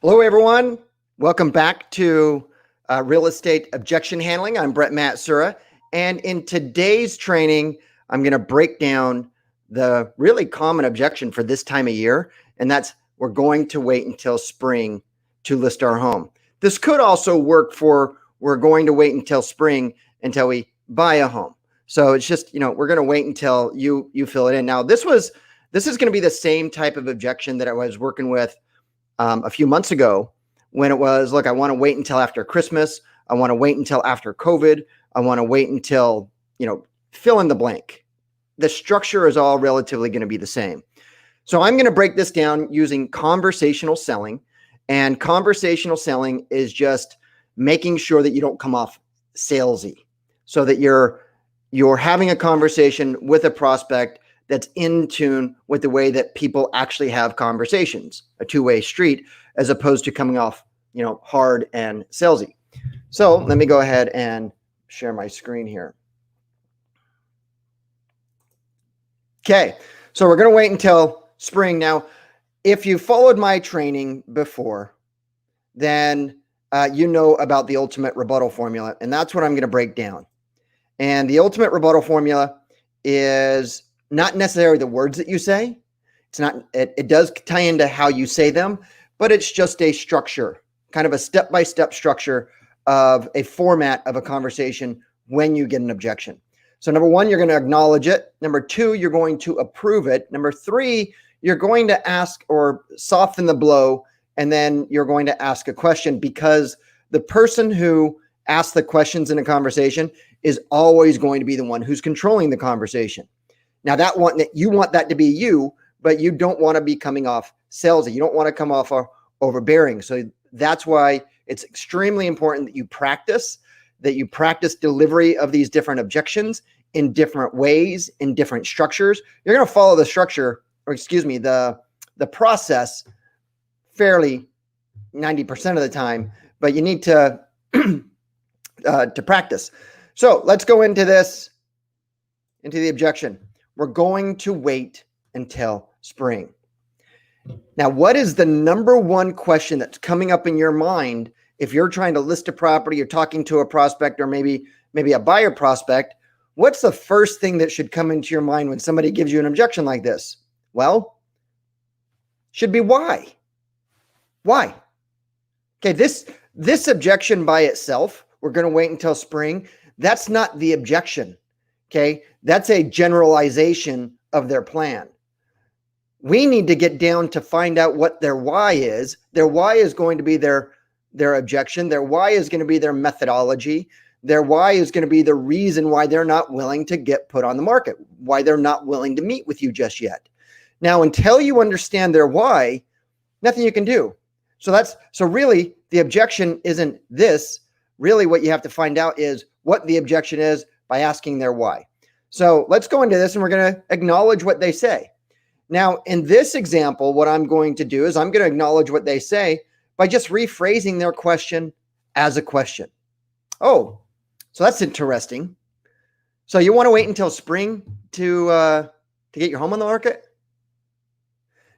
Hello, everyone. Welcome back to Real Estate Objection Handling. I'm Brett Matsura, and in today's training, I'm going to break down the really common objection for this time of year, and that's we're going to wait until spring to list our home. This could also work for we're going to wait until spring until we buy a home. So it's just, we're going to wait until you fill it in. Now, this is going to be the same type of objection that I was working with a few months ago when it was, look, I want to wait until after Christmas. I want to wait until after COVID. I want to wait until, fill in the blank. The structure is all relatively going to be the same. So I'm going to break this down using conversational selling. And conversational selling is just making sure that you don't come off salesy, so that you're having a conversation with a prospect that's in tune with the way that people actually have conversations, a two-way street, as opposed to coming off, hard and salesy. So let me go ahead and share my screen here. Okay, so we're going to wait until spring. Now, if you followed my training before, then you know about the ultimate rebuttal formula, and that's what I'm going to break down. And the ultimate rebuttal formula is not necessarily the words that you say. It's not, it does tie into how you say them, but it's just a structure, kind of a step-by-step structure of a format of a conversation when you get an objection. So number one, you're going to acknowledge it. Number two, you're going to approve it. Number three, you're going to ask or soften the blow, and then you're going to ask a question, because the person who asks the questions in a conversation is always going to be the one who's controlling the conversation. Now you want that to be you, but you don't want to be coming off salesy. You don't want to come off overbearing. So that's why it's extremely important that you practice delivery of these different objections in different ways, in different structures. You're going to follow the structure, or excuse me, the process fairly 90% of the time, but you need to practice. So let's go into the objection. We're going to wait until spring. Now, what is the number one question that's coming up in your mind if you're trying to list a property, you're talking to a prospect, or maybe a buyer prospect? What's the first thing that should come into your mind when somebody gives you an objection like this? Well, should be why. Why? Okay, this objection by itself, we're going to wait until spring, that's not the objection. Okay, that's a generalization of their plan. We need to get down to find out what their why is. Their why is going to be their objection. Their why is going to be their methodology. Their why is going to be the reason why they're not willing to get put on the market, why they're not willing to meet with you just yet. Now, until you understand their why, nothing you can do. So really, the objection isn't this. Really, what you have to find out is what the objection is by asking their why. So let's go into this, and we're going to acknowledge what they say. Now, in this example, what I'm going to do is I'm going to acknowledge what they say by just rephrasing their question as a question. Oh, so that's interesting. So you want to wait until spring to get your home on the market?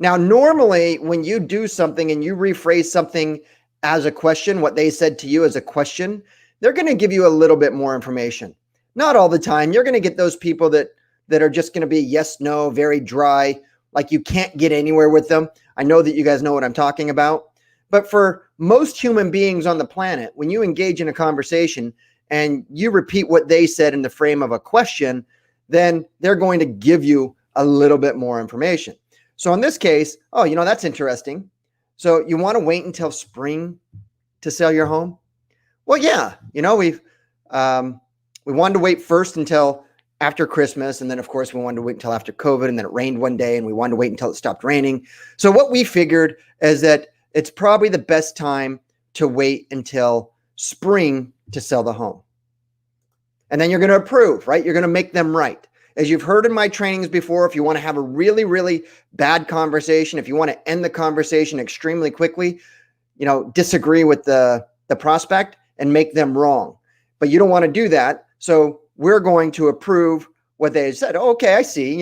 Now, normally when you do something and you rephrase something as a question, what they said to you as a question, they're going to give you a little bit more information. Not all the time. You're going to get those people that are just going to be yes, no, very dry, like you can't get anywhere with them. I know that you guys know what I'm talking about. But for most human beings on the planet, when you engage in a conversation and you repeat what they said in the frame of a question, then they're going to give you a little bit more information. So in this case, oh, that's interesting. So you want to wait until spring to sell your home? Well, yeah, we wanted to wait first until after Christmas. And then, of course, we wanted to wait until after COVID. And then it rained one day and we wanted to wait until it stopped raining. So what we figured is that it's probably the best time to wait until spring to sell the home. And then you're going to approve, right? You're going to make them right. As you've heard in my trainings before, if you want to have a really, really bad conversation, if you want to end the conversation extremely quickly, disagree with the prospect and make them wrong. But you don't want to do that. So we're going to approve what they said. Oh, okay, I see.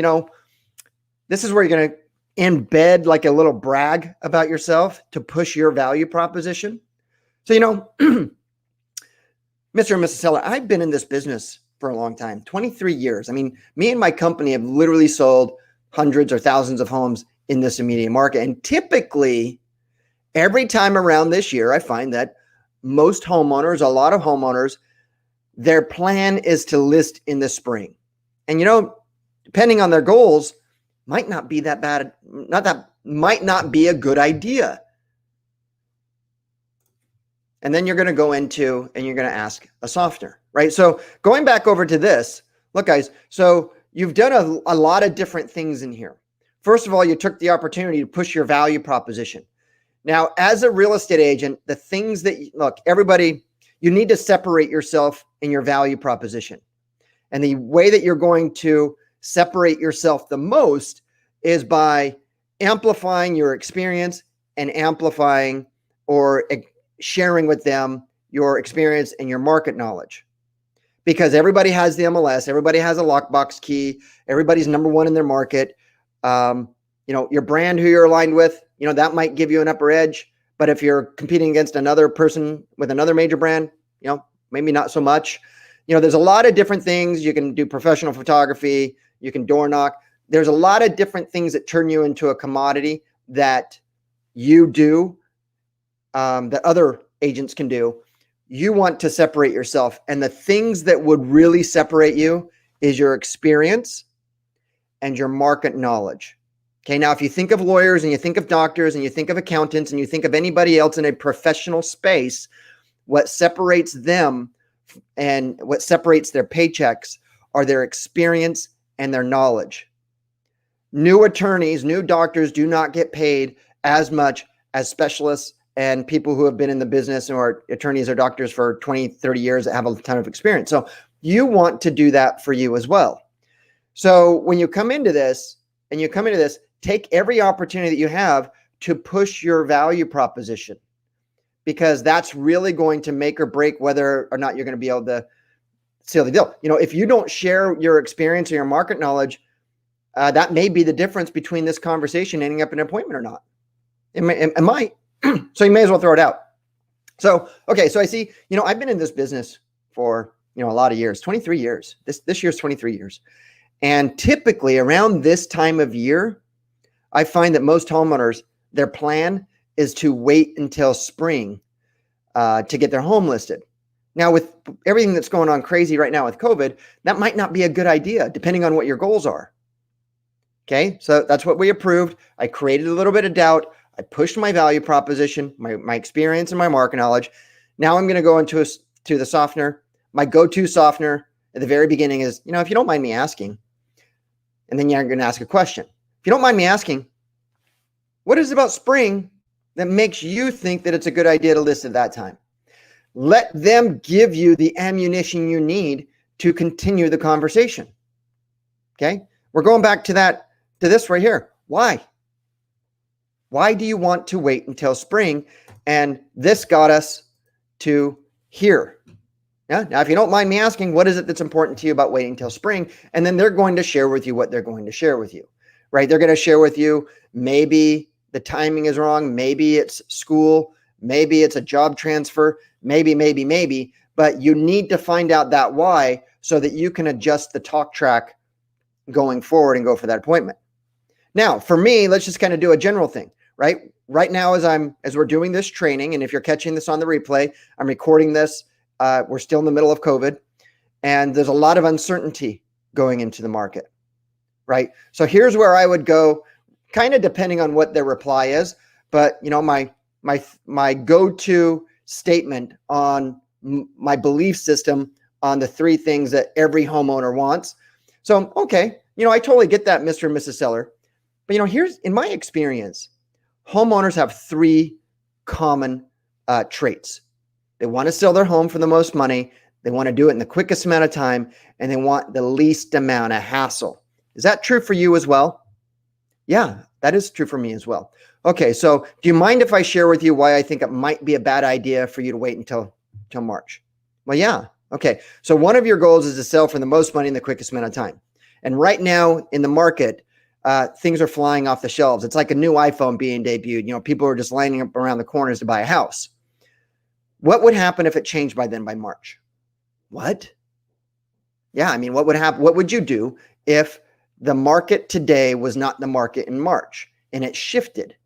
This is where you're going to embed like a little brag about yourself to push your value proposition. So, Mr. and Mrs. Seller, I've been in this business for a long time, 23 years. I mean, me and my company have literally sold hundreds or thousands of homes in this immediate market. And typically, every time around this year, I find that most homeowners, a lot of homeowners, their plan is to list in the spring. And, depending on their goals, might not be that bad. Might not be a good idea. And then you're going to go into and you're going to ask a softener, right? So going back over to this, look, guys, so you've done a lot of different things in here. First of all, you took the opportunity to push your value proposition. Now, as a real estate agent, the things that, look, everybody, you need to separate yourself in your value proposition. And the way that you're going to separate yourself the most is by amplifying your experience and amplifying or sharing with them your experience and your market knowledge. Because everybody has the MLS, everybody has a lockbox key, everybody's number one in their market. Your brand, who you're aligned with, that might give you an upper edge. But if you're competing against another person with another major brand, maybe not so much. There's a lot of different things. You can do professional photography, you can door knock. There's a lot of different things that turn you into a commodity that you do, that other agents can do. You want to separate yourself. And the things that would really separate you is your experience and your market knowledge. Okay, now if you think of lawyers and you think of doctors and you think of accountants and you think of anybody else in a professional space, what separates them and what separates their paychecks are their experience and their knowledge. New attorneys, new doctors do not get paid as much as specialists and people who have been in the business or attorneys or doctors for 20, 30 years that have a ton of experience. So you want to do that for you as well. So when you come into this, take every opportunity that you have to push your value proposition, because that's really going to make or break whether or not you're going to be able to seal the deal. If you don't share your experience or your market knowledge, that may be the difference between this conversation ending up in an appointment or not. It might. So you may as well throw it out. So, okay. So I see, I've been in this business for, a lot of years, 23 years. This year's 23 years. And typically around this time of year, I find that most homeowners, their plan is to wait until spring to get their home listed. Now, with everything that's going on crazy right now with COVID, that might not be a good idea, depending on what your goals are. Okay, so that's what we approved. I created a little bit of doubt. I pushed my value proposition, my experience and my market knowledge. Now I'm going to go into to the softener. My go-to softener at the very beginning is, if you don't mind me asking, and then you're going to ask a question. If you don't mind me asking, what is it about spring that makes you think that it's a good idea to list at that time? Let them give you the ammunition you need to continue the conversation. Okay, we're going back to this right here. Why? Why do you want to wait until spring? And this got us to here. Yeah. Now, if you don't mind me asking, what is it that's important to you about waiting till spring? And then they're going to share with you what they're going to share with you, right? They're going to share with you, maybe the timing is wrong. Maybe it's school. Maybe it's a job transfer. Maybe, but you need to find out that why so that you can adjust the talk track going forward and go for that appointment. Now, for me, let's just kind of do a general thing, right? Right now, as we're doing this training, and if you're catching this on the replay, I'm recording this. We're still in the middle of COVID, and there's a lot of uncertainty going into the market, right? So here's where I would go, kind of depending on what their reply is. But my go-to statement on my belief system on the three things that every homeowner wants. So, okay, I totally get that, Mr. and Mrs. Seller. But, here's, in my experience, homeowners have three common traits. They want to sell their home for the most money. They want to do it in the quickest amount of time, and they want the least amount of hassle. Is that true for you as well? Yeah, that is true for me as well. Okay, so do you mind if I share with you why I think it might be a bad idea for you to wait until March? Well, yeah. Okay, so one of your goals is to sell for the most money in the quickest amount of time. And right now in the market, things are flying off the shelves. It's like a new iPhone being debuted. You know, people are just lining up around the corners to buy a house. What would happen if it changed by then, by March? What? Yeah, I mean, what would happen? What would you do if the market today was not the market in March and it shifted?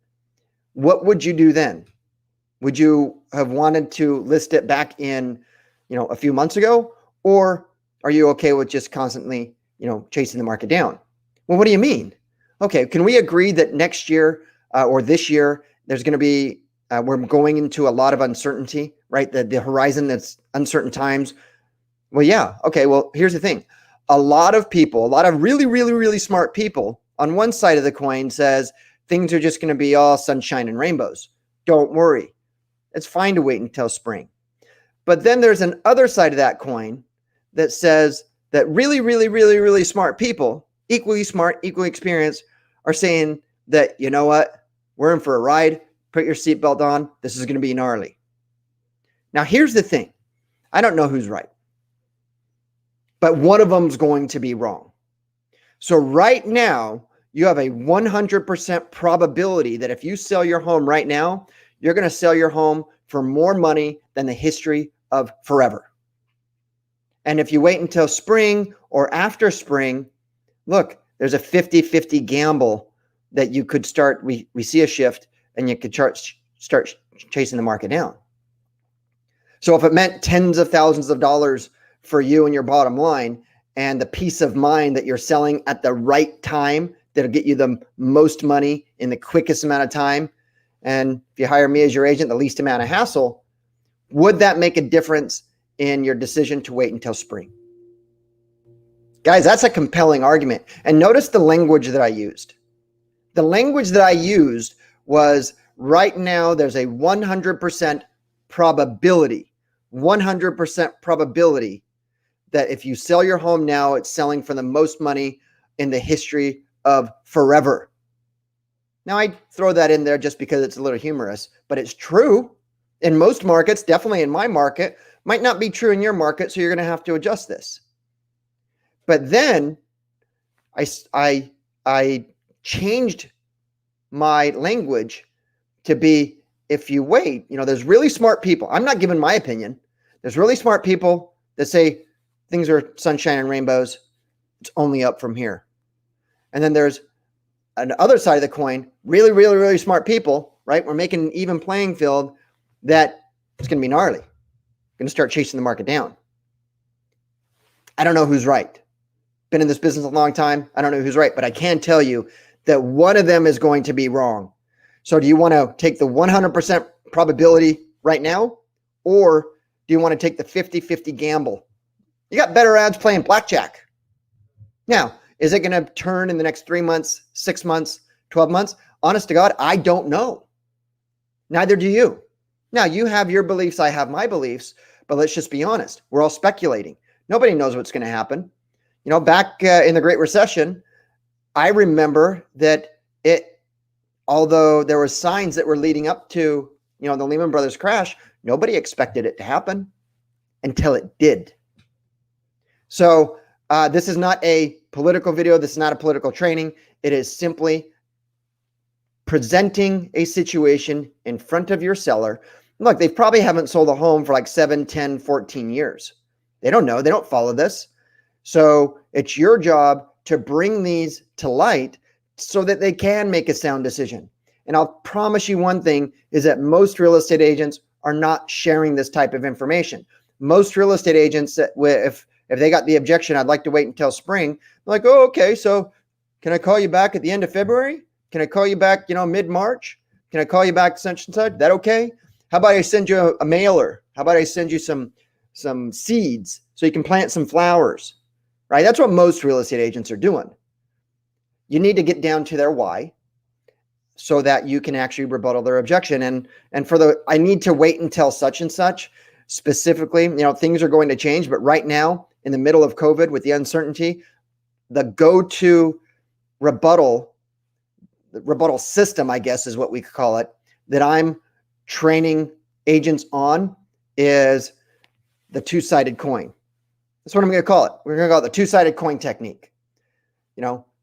What would you do then? Would you have wanted to list it back in, a few months ago? Or are you okay with just constantly, chasing the market down? Well, what do you mean? Okay, can we agree that next year or this year, there's going to be, we're going into a lot of uncertainty, right? The horizon, that's uncertain times. Well, yeah. Okay, well, here's the thing. A lot of people, a lot of really, really, really smart people on one side of the coin says things are just going to be all sunshine and rainbows. Don't worry. It's fine to wait until spring. But then there's an other side of that coin that says that really, really, really, really smart people, equally smart, equally experienced, are saying that, you know what, we're in for a ride. Put your seatbelt on. This is going to be gnarly. Now, here's the thing. I don't know who's right, but one of them's going to be wrong. So right now, you have a 100% probability that if you sell your home right now, you're going to sell your home for more money than the history of forever. And if you wait until spring or after spring, look, there's a 50-50 gamble that you could start. We see a shift and you could start chasing the market down. So if it meant tens of thousands of dollars for you and your bottom line and the peace of mind that you're selling at the right time, that'll get you the most money in the quickest amount of time, and if you hire me as your agent, the least amount of hassle, would that make a difference in your decision to wait until spring? Guys, that's a compelling argument. And notice the language that I used. The language that I used was right now there's a 100% probability, 100% probability that if you sell your home now, it's selling for the most money in the history of forever. Now, I throw that in there just because it's a little humorous, but it's true in most markets, definitely in my market, might not be true in your market, so you're going to have to adjust this. But then I changed my language to be, if you wait, there's really smart people. I'm not giving my opinion. There's really smart people that say things are sunshine and rainbows. It's only up from here. And then there's an other side of the coin, really, really, really smart people, right? We're making an even playing field that it's going to be gnarly. Going to start chasing the market down. I don't know who's right. Been in this business a long time. I don't know who's right, but I can tell you that one of them is going to be wrong. So do you want to take the 100% probability right now? Or do you want to take the 50-50 gamble? You got better odds playing blackjack. Now, is it going to turn in the next 3 months, 6 months, 12 months? Honest to God, I don't know. Neither do you. Now, you have your beliefs, I have my beliefs, but let's just be honest. We're all speculating. Nobody knows what's going to happen. Back in the Great Recession, I remember that although there were signs that were leading up to, the Lehman Brothers crash, nobody expected it to happen until it did. So this is not a political video. This is not a political training. It is simply presenting a situation in front of your seller. Look, they probably haven't sold a home for like 7, 10, 14 years. They don't know. They don't follow this. So it's your job to bring these to light so that they can make a sound decision. And I'll promise you one thing is that most real estate agents are not sharing this type of information. Most real estate agents, if they got the objection, I'd like to wait until spring, they're like, oh, okay, so can I call you back at the end of February? Can I call you back, mid-March? Can I call you back such and such? That okay? How about I send you a mailer? How about I send you some seeds so you can plant some flowers? Right? That's what most real estate agents are doing. You need to get down to their why so that you can actually rebuttal their objection. And for I need to wait until such and such specifically, things are going to change, but right now in the middle of COVID with the uncertainty, the go-to rebuttal system, I guess is what we could call it, that I'm training agents on is the two-sided coin. That's what I'm going to call it. We're going to call it the two-sided coin technique.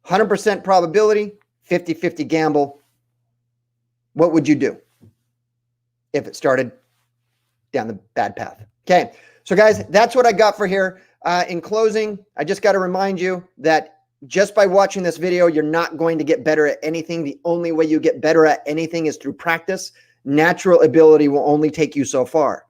100% probability, 50-50 gamble. What would you do if it started down the bad path? Okay, so guys, that's what I got for here. In closing, I just got to remind you that just by watching this video, you're not going to get better at anything. The only way you get better at anything is through practice. Natural ability will only take you so far.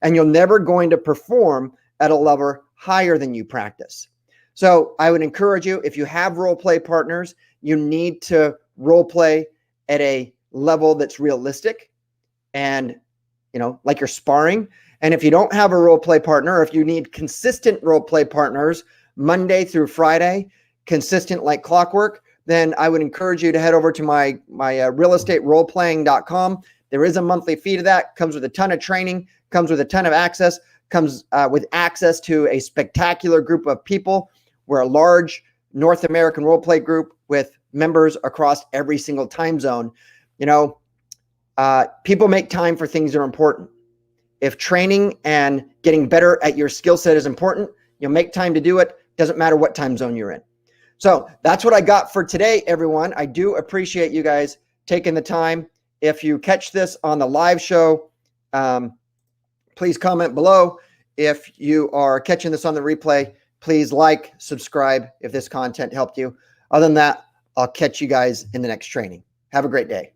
And you're never going to perform at a level higher than you practice. So I would encourage you, if you have role play partners, you need to role play at a level that's realistic and, like you're sparring. And if you don't have a role play partner, or if you need consistent role play partners, Monday through Friday, consistent like clockwork, then I would encourage you to head over to my realestateroleplaying.com. There is a monthly fee to that. Comes with a ton of training, comes with a ton of access, comes with access to a spectacular group of people. We're a large North American role play group with members across every single time zone. People make time for things that are important. If training and getting better at your skill set is important, you'll make time to do it. Doesn't matter what time zone you're in. So that's what I got for today, everyone. I do appreciate you guys taking the time. If you catch this on the live show, please comment below. If you are catching this on the replay, please like, subscribe if this content helped you. Other than that, I'll catch you guys in the next training. Have a great day.